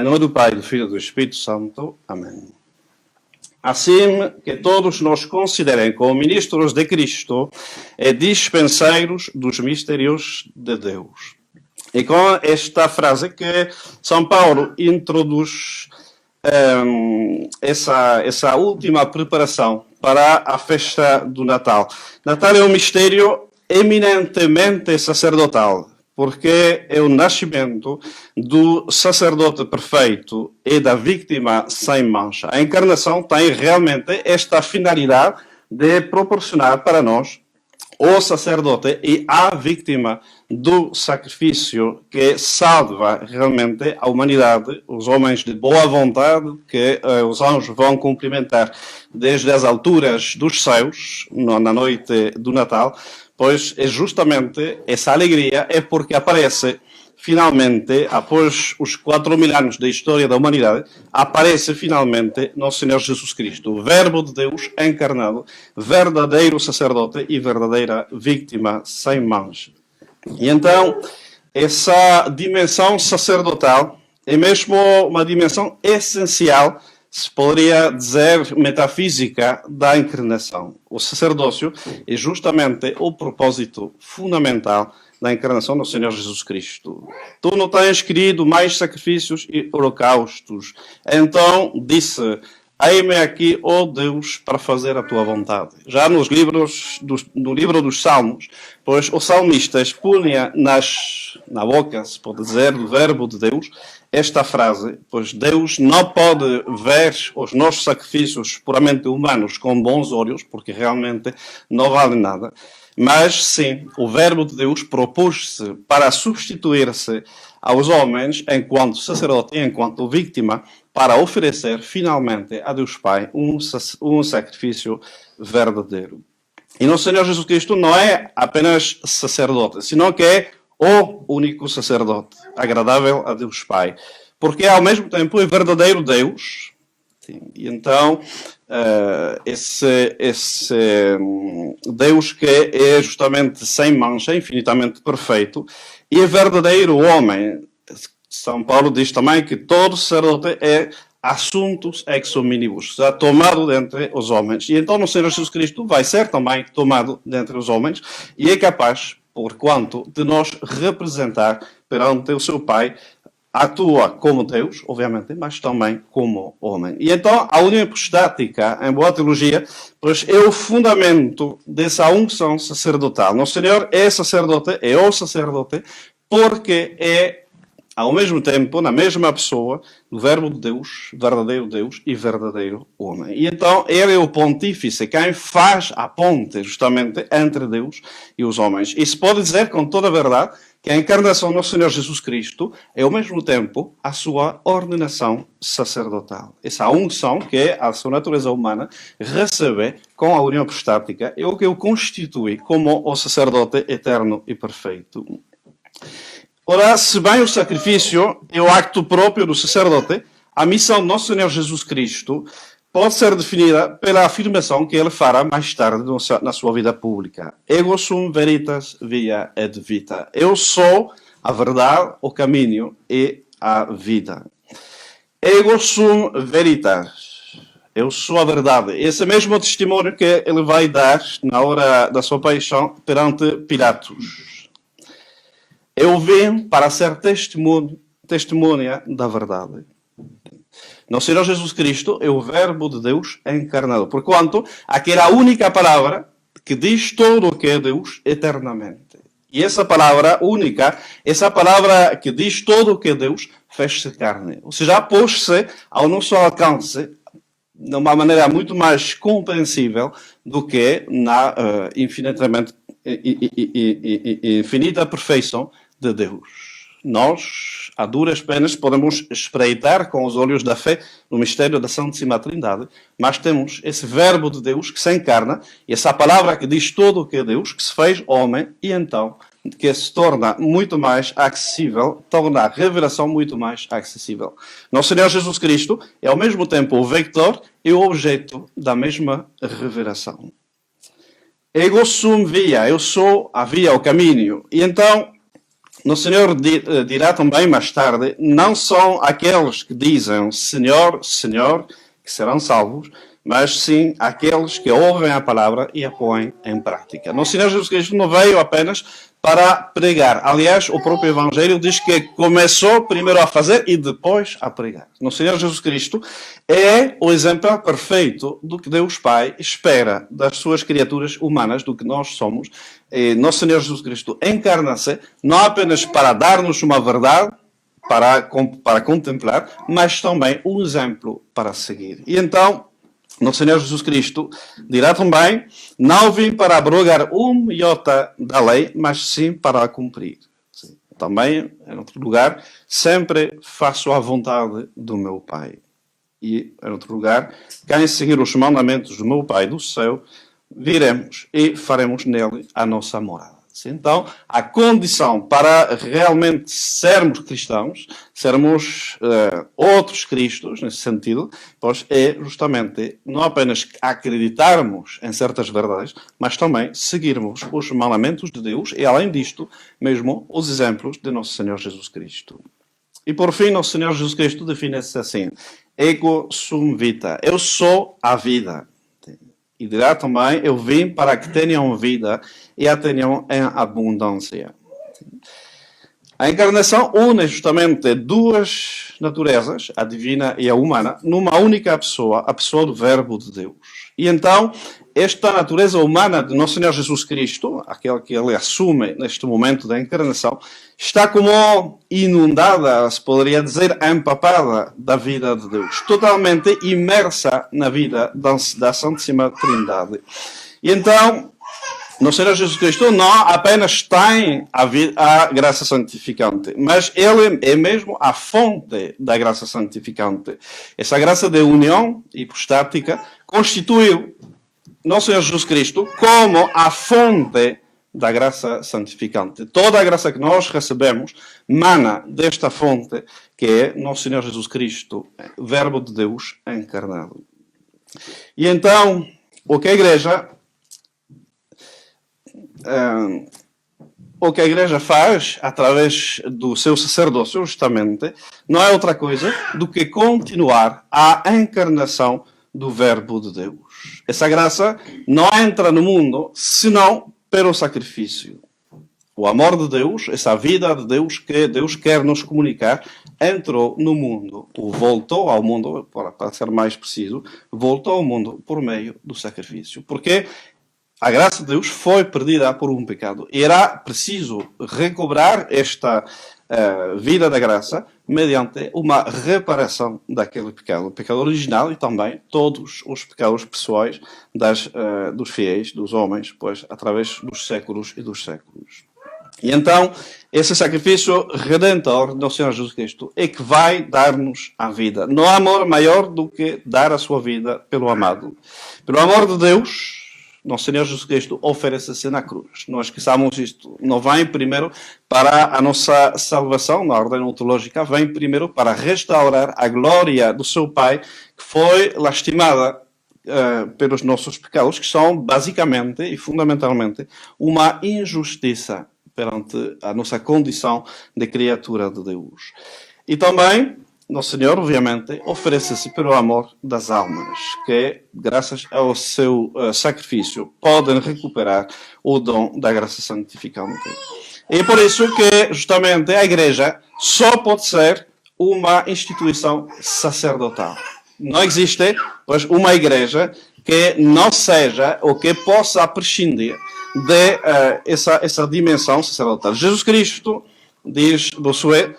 Em nome do Pai, do Filho e do Espírito Santo. Amém. Assim que todos nos considerem como ministros de Cristo e dispenseiros dos mistérios de Deus. E com esta frase que São Paulo introduz essa última preparação para a festa do Natal. Natal é um mistério eminentemente sacerdotal, porque é o nascimento do sacerdote perfeito e da vítima sem mancha. A encarnação tem realmente esta finalidade de proporcionar para nós o sacerdote e a vítima do sacrifício que salva realmente a humanidade, os homens de boa vontade que os anjos vão cumprimentar desde as alturas dos céus, na noite do Natal, pois é justamente essa alegria é porque aparece finalmente, após os 4.000 anos da história da humanidade, aparece finalmente nosso Senhor Jesus Cristo, o Verbo de Deus encarnado, verdadeiro sacerdote e verdadeira vítima sem mancha. E então, essa dimensão sacerdotal é mesmo uma dimensão essencial, se poderia dizer, metafísica da encarnação. O sacerdócio é justamente o propósito fundamental da encarnação do Senhor Jesus Cristo. Tu não tens querido mais sacrifícios e holocaustos. Então disse: eis-me aqui, ó Deus, para fazer a tua vontade. Já no livro dos Salmos, pois o salmista expunha na boca, se pode dizer, do verbo de Deus, esta frase, pois Deus não pode ver os nossos sacrifícios puramente humanos com bons olhos, porque realmente não vale nada. Mas sim, o Verbo de Deus propôs-se para substituir-se aos homens enquanto sacerdote e enquanto vítima, para oferecer finalmente a Deus Pai um sacrifício verdadeiro. E nosso Senhor Jesus Cristo não é apenas sacerdote, senão que é o único sacerdote, agradável a Deus Pai. Porque ao mesmo tempo é verdadeiro Deus. Sim, e então, esse Deus que é justamente sem mancha, infinitamente perfeito, e é verdadeiro homem. São Paulo diz também que todo sacerdote é assuntos ex hominibus, já tomado dentre os homens. E então o Senhor Jesus Cristo vai ser também tomado dentre os homens e é capaz, porquanto, de nos representar perante o seu Pai. Atua como Deus, obviamente, mas também como homem. E então a união hipostática, em boa teologia, pois é o fundamento dessa unção sacerdotal. Nosso Senhor é sacerdote, é o sacerdote, porque é, ao mesmo tempo, na mesma pessoa, o Verbo de Deus, verdadeiro Deus e verdadeiro homem. E então ele é o pontífice, quem faz a ponte, justamente, entre Deus e os homens. E se pode dizer com toda a verdade que a encarnação do nosso Senhor Jesus Cristo é, ao mesmo tempo, a sua ordenação sacerdotal. Essa unção que a sua natureza humana recebe com a união apostática é o que o constitui como o sacerdote eterno e perfeito. Ora, se bem o sacrifício é o acto próprio do sacerdote, a missão do nosso Senhor Jesus Cristo pode ser definida pela afirmação que ele fará mais tarde na sua vida pública. Ego sum veritas via et vita. Eu sou a verdade, o caminho e a vida. Ego sum veritas. Eu sou a verdade. Esse mesmo testemunho que ele vai dar na hora da sua paixão perante Pilatos. Eu vim para ser testemunha da verdade. Nosso Senhor Jesus Cristo é o Verbo de Deus encarnado. Porquanto, aquela única palavra que diz tudo o que é Deus eternamente. E essa palavra única, essa palavra que diz tudo o que é Deus, fez-se carne. Ou seja, pôs-se ao nosso alcance de uma maneira muito mais compreensível do que na infinita perfeição de Deus. Nós, a duras penas, podemos espreitar com os olhos da fé no mistério da Santíssima Trindade, mas temos esse Verbo de Deus que se encarna, e essa palavra que diz tudo o que é Deus, que se fez homem, e então que se torna muito mais acessível, torna a revelação muito mais acessível. Nosso Senhor Jesus Cristo é ao mesmo tempo o vector e o objeto da mesma revelação. Ego sum via, eu sou a via, o caminho. E então, Nosso Senhor dirá também mais tarde, não são aqueles que dizem Senhor, Senhor, que serão salvos, mas sim aqueles que ouvem a palavra e a põem em prática. Nosso Senhor Jesus Cristo não veio apenas para pregar. Aliás, o próprio Evangelho diz que começou primeiro a fazer e depois a pregar. Nosso Senhor Jesus Cristo é o exemplo perfeito do que Deus Pai espera das suas criaturas humanas, do que nós somos. E Nosso Senhor Jesus Cristo encarna-se não apenas para dar-nos uma verdade, para contemplar, mas também um exemplo para seguir. E então, nosso Senhor Jesus Cristo dirá também, não vim para abrogar iota da lei, mas sim para a cumprir. Também, em outro lugar, sempre faço a vontade do meu Pai. E, em outro lugar, quem seguir os mandamentos do meu Pai do céu, viremos e faremos nele a nossa morada. Então, a condição para realmente sermos cristãos, sermos outros Cristos, nesse sentido, pois é justamente não apenas acreditarmos em certas verdades, mas também seguirmos os mandamentos de Deus e, além disto, mesmo os exemplos de nosso Senhor Jesus Cristo. E, por fim, nosso Senhor Jesus Cristo define-se assim, ego sum vita, eu sou a vida. E dirá também, eu vim para que tenham vida e a tenham em abundância. A encarnação une justamente duas naturezas, a divina e a humana, numa única pessoa, a pessoa do Verbo de Deus. E então, esta natureza humana de Nosso Senhor Jesus Cristo, aquela que ele assume neste momento da encarnação, está como inundada, se poderia dizer, empapada da vida de Deus, totalmente imersa na vida da Santíssima Trindade. E então, Nosso Senhor Jesus Cristo não apenas tem a graça santificante, mas ele é mesmo a fonte da graça santificante. Essa graça de união hipostática constituiu Nosso Senhor Jesus Cristo como a fonte da graça santificante. Toda a graça que nós recebemos mana desta fonte que é Nosso Senhor Jesus Cristo, Verbo de Deus encarnado. E então, o que a Igreja faz através do seu sacerdócio, justamente, não é outra coisa do que continuar a encarnação do Verbo de Deus. Essa graça não entra no mundo senão pelo sacrifício. O amor de Deus, essa vida de Deus que Deus quer nos comunicar, entrou no mundo, ou voltou ao mundo, para ser mais preciso, voltou ao mundo por meio do sacrifício. Porque a graça de Deus foi perdida por um pecado. E era preciso recobrar esta vida da graça mediante uma reparação daquele pecado. O pecado original e também todos os pecados pessoais dos fiéis, dos homens, pois através dos séculos e dos séculos. E então, esse sacrifício redentor do Senhor Jesus Cristo é que vai dar-nos a vida. Não há amor maior do que dar a sua vida pelo amado. Pelo amor de Deus, nosso Senhor Jesus Cristo oferece-se na cruz. Não esqueçamos isto. Não vem primeiro para a nossa salvação, na ordem ontológica, vem primeiro para restaurar a glória do seu Pai, que foi lastimada pelos nossos pecados, que são basicamente e fundamentalmente uma injustiça perante a nossa condição de criatura de Deus. E também Nosso Senhor, obviamente, oferece-se pelo amor das almas, que, graças ao seu sacrifício, podem recuperar o dom da graça santificante. E por isso que, justamente, a Igreja só pode ser uma instituição sacerdotal. Não existe, pois, uma Igreja que não seja ou que possa prescindir de essa dimensão sacerdotal. Jesus Cristo diz, Bossuet,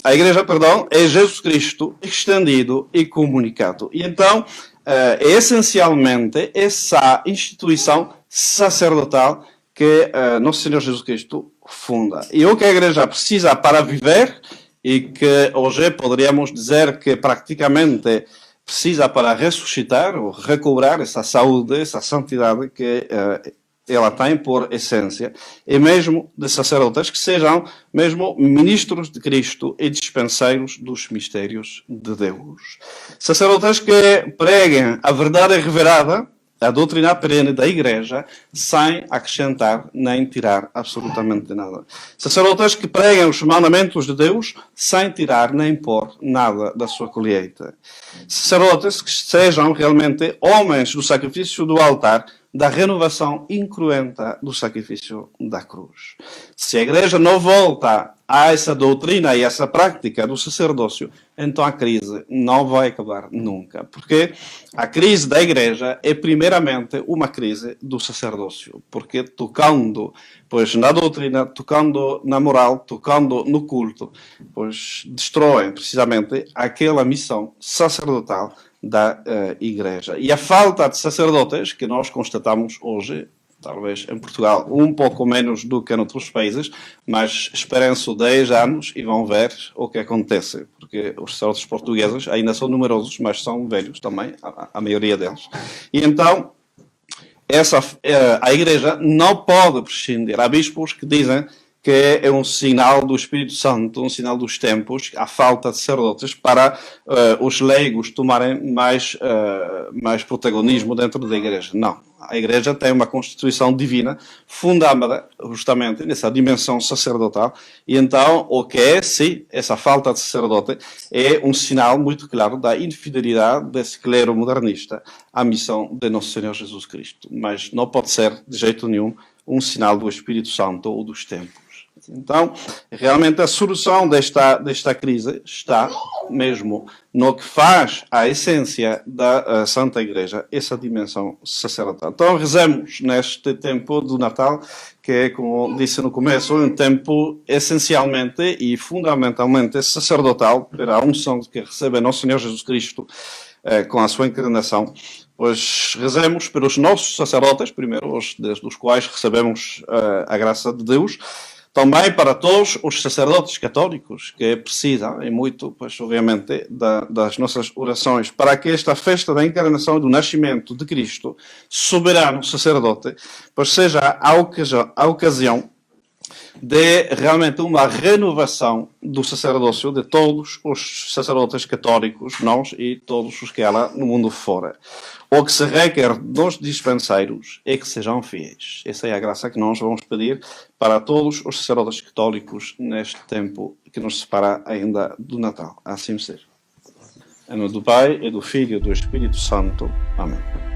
a Igreja, é Jesus Cristo estendido e comunicado. E então, é essencialmente essa instituição sacerdotal que Nosso Senhor Jesus Cristo funda. E o que a Igreja precisa para viver, e que hoje poderíamos dizer que praticamente precisa para ressuscitar ou recobrar essa saúde, essa santidade que ela tem por essência, e mesmo de sacerdotes que sejam mesmo ministros de Cristo e dispenseiros dos mistérios de Deus. Sacerdotes que preguem a verdade revelada a doutrina perene da Igreja sem acrescentar nem tirar absolutamente nada. Sacerdotes que pregam os mandamentos de Deus sem tirar nem pôr nada da sua colheita. Sacerdotes que sejam realmente homens do sacrifício do altar, da renovação incruenta do sacrifício da cruz. Se a Igreja não volta a essa doutrina e essa prática do sacerdócio, então a crise não vai acabar nunca. Porque a crise da Igreja é primeiramente uma crise do sacerdócio. Porque tocando pois, na doutrina, tocando na moral, tocando no culto, pois destroem precisamente aquela missão sacerdotal da Igreja. E a falta de sacerdotes que nós constatamos hoje, talvez em Portugal um pouco menos do que em outros países, mas esperem-se 10 anos e vão ver o que acontece, porque os sacerdotes portugueses ainda são numerosos, mas são velhos também, a maioria deles. E então, a Igreja não pode prescindir. Há bispos que dizem que é um sinal do Espírito Santo, um sinal dos tempos, a falta de sacerdotes para os leigos tomarem mais protagonismo dentro da Igreja. Não. A Igreja tem uma constituição divina fundada justamente nessa dimensão sacerdotal e então o que é, sim, essa falta de sacerdote é um sinal muito claro da infidelidade desse clero modernista à missão de Nosso Senhor Jesus Cristo. Mas não pode ser, de jeito nenhum, um sinal do Espírito Santo ou dos tempos. Então, realmente a solução desta crise está mesmo no que faz a essência da Santa Igreja, essa dimensão sacerdotal. Então, rezemos neste tempo do Natal, que é, como disse no começo, um tempo essencialmente e fundamentalmente sacerdotal, pela unção que recebe Nosso Senhor Jesus Cristo com a sua encarnação. Pois rezemos pelos nossos sacerdotes, primeiro os dos quais recebemos a graça de Deus, também para todos os sacerdotes católicos que precisam, e muito, pois, obviamente, das nossas orações, para que esta festa da encarnação e do nascimento de Cristo, soberano sacerdote, pois seja a ocasião de realmente uma renovação do sacerdócio de todos os sacerdotes católicos, nós e todos os que há lá no mundo fora. O que se requer dos dispenseiros é que sejam fiéis. Essa é a graça que nós vamos pedir para todos os sacerdotes católicos neste tempo que nos separa ainda do Natal. Assim seja. Em nome do Pai, e do Filho e do Espírito Santo. Amém.